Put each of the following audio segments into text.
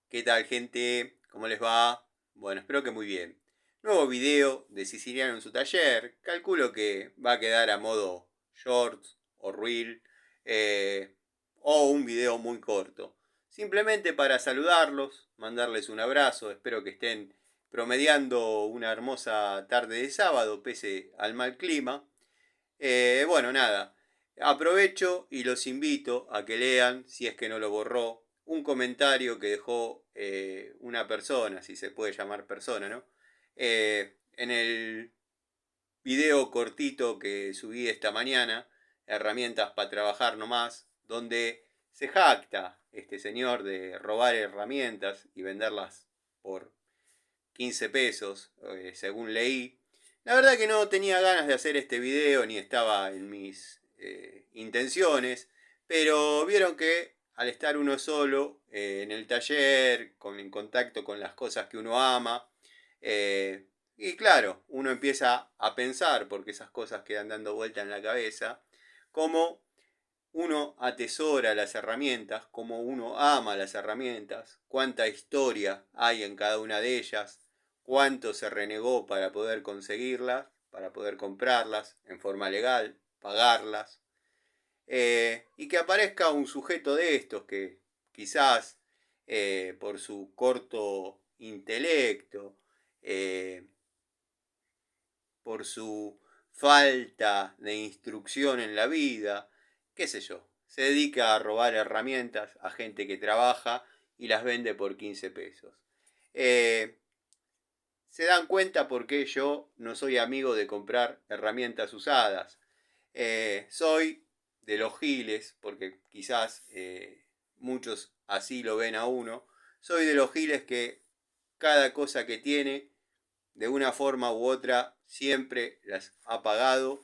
¿Qué tal, gente? ¿Cómo les va? Bueno, espero que muy bien. Nuevo video de Siciliano en su taller. Calculo que va a quedar a modo shorts o reel o un video muy corto. Simplemente para saludarlos, mandarles un abrazo. Espero que estén promediando una hermosa tarde de sábado pese al mal clima. Bueno, nada. Aprovecho y los invito a que lean, si es que no lo borró, un comentario que dejó una persona, si se puede llamar persona, ¿no? En el video cortito que subí esta mañana, herramientas para trabajar nomás, donde se jacta este señor de robar herramientas y venderlas por 15 pesos, según leí. La verdad que no tenía ganas de hacer este video ni estaba en mis intenciones, pero vieron que al estar uno solo en el taller, en contacto con las cosas que uno ama, y claro, uno empieza a pensar, porque esas cosas quedan dando vuelta en la cabeza, cómo uno atesora las herramientas, cómo uno ama las herramientas, cuánta historia hay en cada una de ellas, cuánto se renegó para poder conseguirlas, para poder comprarlas en forma legal, pagarlas, y que aparezca un sujeto de estos que quizás por su corto intelecto, eh, por su falta de instrucción en la vida, qué sé yo, se dedica a robar herramientas a gente que trabaja y las vende por 15 pesos. Eh, se dan cuenta por qué yo no soy amigo de comprar herramientas usadas. Soy de los giles, porque quizás muchos así lo ven a uno. Soy de los giles que cada cosa que tiene, de una forma u otra, siempre las ha pagado.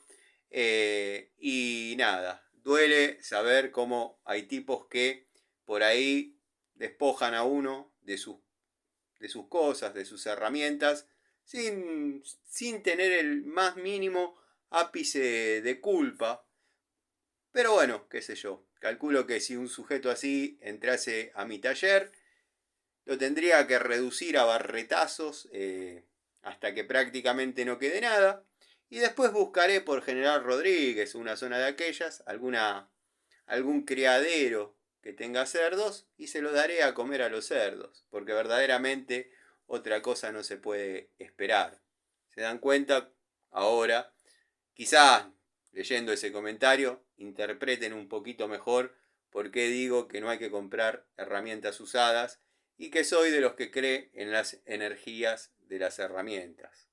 Y nada, duele saber cómo hay tipos que por ahí despojan a uno de sus cosas, de sus herramientas, sin tener el más mínimo ápice de culpa. Pero bueno, qué sé yo, calculo que si un sujeto así entrase a mi taller, lo tendría que reducir a barretazos hasta que prácticamente no quede nada. Y después buscaré por General Rodríguez, una zona de aquellas, algún criadero que tenga cerdos y se lo daré a comer a los cerdos, porque verdaderamente otra cosa no se puede esperar. ¿Se dan cuenta? Ahora, quizás leyendo ese comentario, interpreten un poquito mejor por qué digo que no hay que comprar herramientas usadas y que soy de los que cree en las energías de las herramientas.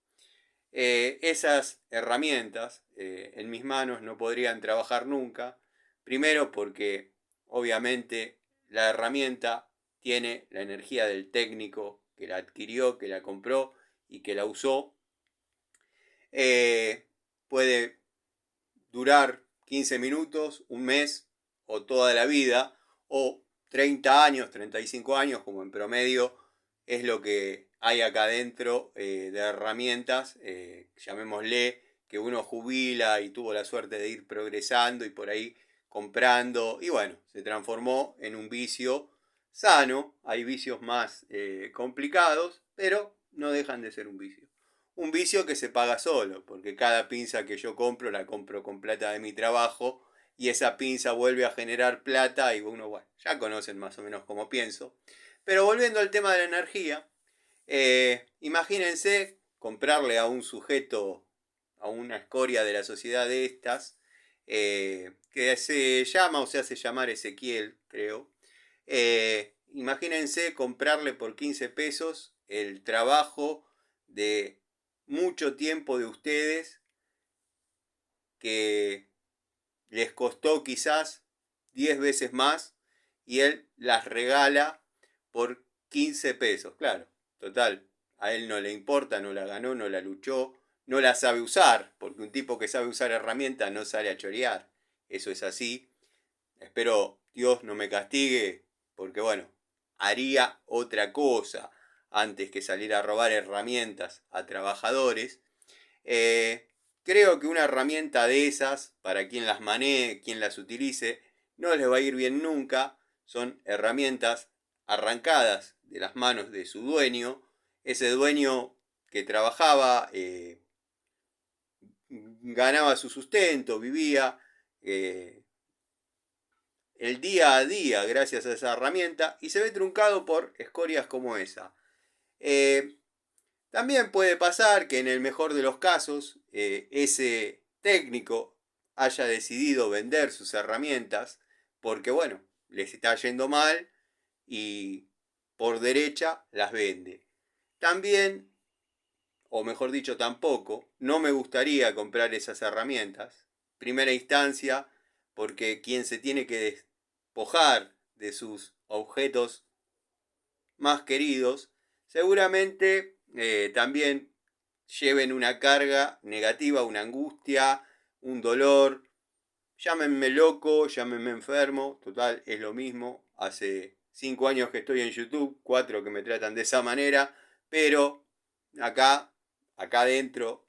Esas herramientas en mis manos no podrían trabajar nunca. Primero porque obviamente la herramienta tiene la energía del técnico que la adquirió, que la compró y que la usó. Puede durar 15 minutos, un mes o toda la vida o 30 años, 35 años como en promedio es lo que hay acá dentro de herramientas, llamémosle, que uno jubila y tuvo la suerte de ir progresando y por ahí comprando y bueno, se transformó en un vicio sano. Hay vicios más complicados, pero no dejan de ser un vicio. Un vicio que se paga solo, porque cada pinza que yo compro la compro con plata de mi trabajo y esa pinza vuelve a generar plata y uno, bueno, ya conocen más o menos cómo pienso. Pero volviendo al tema de la energía, imagínense comprarle a un sujeto, a una escoria de la sociedad de estas, que se llama o se hace llamar Ezequiel, creo. Imagínense comprarle por 15 pesos el trabajo de mucho tiempo de ustedes que les costó quizás 10 veces más y él las regala por 15 pesos. Claro, total, a él no le importa, no la ganó, no la luchó, no la sabe usar, porque un tipo que sabe usar herramientas no sale a chorear. Eso es así. Espero Dios no me castigue, porque bueno, haría otra cosa antes que salir a robar herramientas a trabajadores. Eh, Creo que una herramienta de esas, para quien las maneje, quien las utilice, no les va a ir bien nunca. Son herramientas arrancadas de las manos de su dueño. Ese dueño que trabajaba, ganaba su sustento, vivía el día a día gracias a esa herramienta y se ve truncado por escorias como esa. También puede pasar que en el mejor de los casos ese técnico haya decidido vender sus herramientas porque, bueno, les está yendo mal y por derecha las vende. También, o mejor dicho, tampoco, no me gustaría comprar esas herramientas. Primera instancia, porque quien se tiene que despojar de sus objetos más queridos, seguramente también lleven una carga negativa, una angustia, un dolor. Llámenme loco, llámenme enfermo, total, es lo mismo. Hace 5 años que estoy en YouTube, 4 que me tratan de esa manera, pero acá adentro,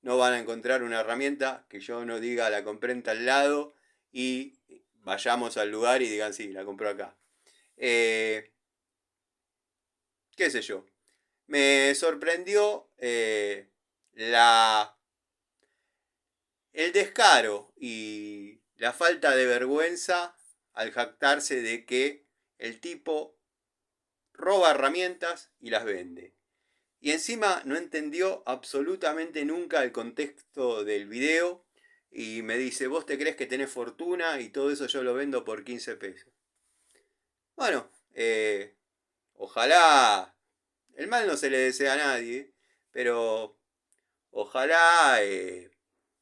no van a encontrar una herramienta que yo no diga la compré en tal lado y vayamos al lugar y digan sí, la compro acá. Qué sé yo. Me sorprendió el descaro y la falta de vergüenza al jactarse de que el tipo roba herramientas y las vende. Y encima no entendió absolutamente nunca el contexto del video y me dice, vos te crees que tenés fortuna y todo eso yo lo vendo por 15 pesos. Bueno, ojalá, el mal no se le desea a nadie, pero ojalá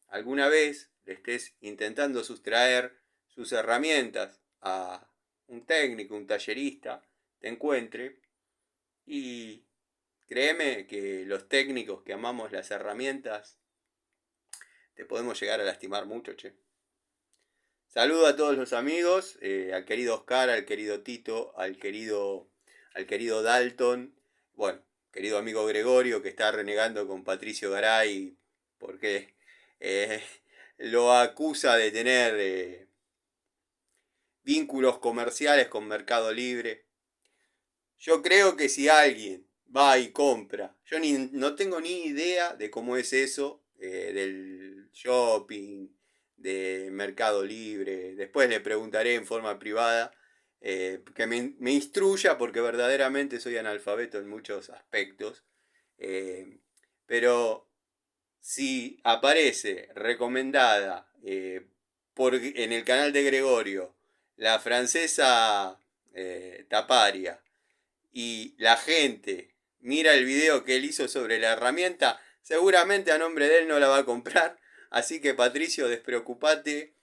alguna vez le estés intentando sustraer sus herramientas a un técnico, un tallerista, te encuentre y créeme que los técnicos que amamos las herramientas te podemos llegar a lastimar mucho, che. Saludo a todos los amigos, al querido Oscar, al querido Tito, al querido Dalton, bueno, querido amigo Gregorio que está renegando con Patricio Garay porque lo acusa de tener vínculos comerciales con Mercado Libre. Yo creo que si alguien va y compra, yo no tengo ni idea de cómo es eso, del shopping, de Mercado Libre. Después le preguntaré en forma privada que me instruya porque verdaderamente soy analfabeto en muchos aspectos. Pero si aparece recomendada en el canal de Gregorio la francesa Taparia y la gente mira el video que él hizo sobre la herramienta, seguramente a nombre de él no la va a comprar. Así que Patricio, despreocupate.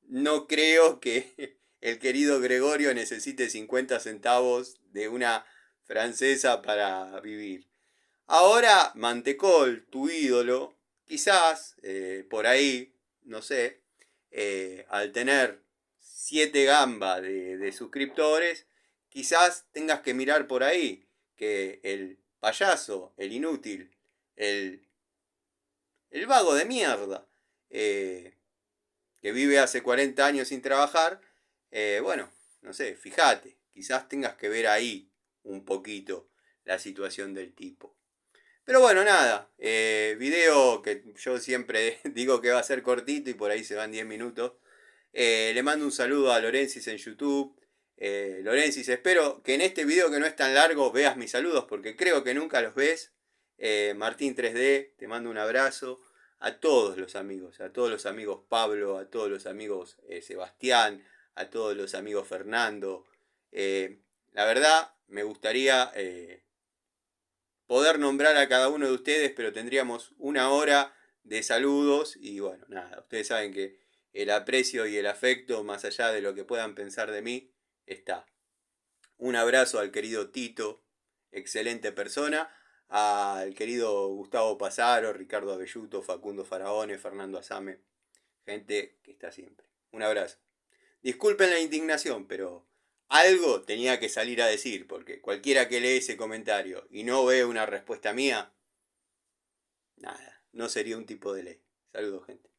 No creo que el querido Gregorio necesite 50 centavos de una francesa para vivir. Ahora, Mantecol, tu ídolo, quizás por ahí, no sé, al tener 7 gambas de suscriptores, quizás tengas que mirar por ahí que el payaso, el inútil, el vago de mierda, que vive hace 40 años sin trabajar, bueno, no sé, fíjate, quizás tengas que ver ahí un poquito la situación del tipo. Pero bueno, nada, video que yo siempre digo que va a ser cortito y por ahí se van 10 minutos. Le mando un saludo a Lorensis en YouTube. Lorensis, espero que en este video que no es tan largo veas mis saludos porque creo que nunca los ves. Martín 3D, te mando un abrazo. A todos los amigos Pablo, a todos los amigos Sebastián, a todos los amigos Fernando. La verdad, me gustaría poder nombrar a cada uno de ustedes, pero tendríamos 1 hora de saludos y bueno, nada, ustedes saben que el aprecio y el afecto, más allá de lo que puedan pensar de mí, está. Un abrazo al querido Tito, excelente persona, al querido Gustavo Pasaro, Ricardo Abelluto, Facundo Faraone, Fernando Asame, gente que está siempre. Un abrazo. Disculpen la indignación, pero algo tenía que salir a decir, porque cualquiera que lee ese comentario y no ve una respuesta mía, nada, no sería un tipo de ley. Saludos, gente.